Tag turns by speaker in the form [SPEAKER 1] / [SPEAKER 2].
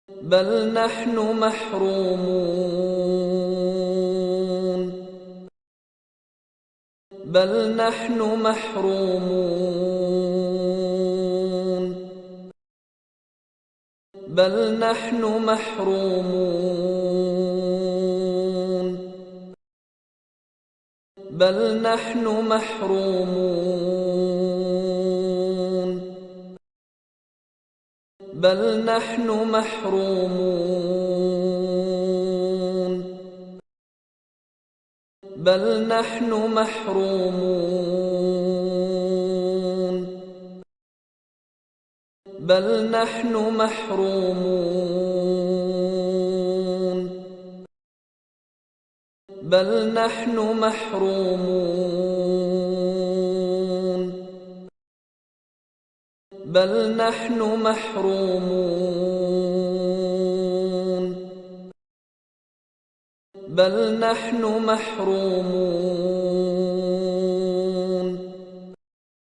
[SPEAKER 1] بل نحن محرومون بل نحن محرومون بل نحن محرومون بل نحن محرومون بل نحن محرومون بل نحن محرومون بل نحن محرومون بل نحن محرومون بل نحن محرومون بل نحن محرومون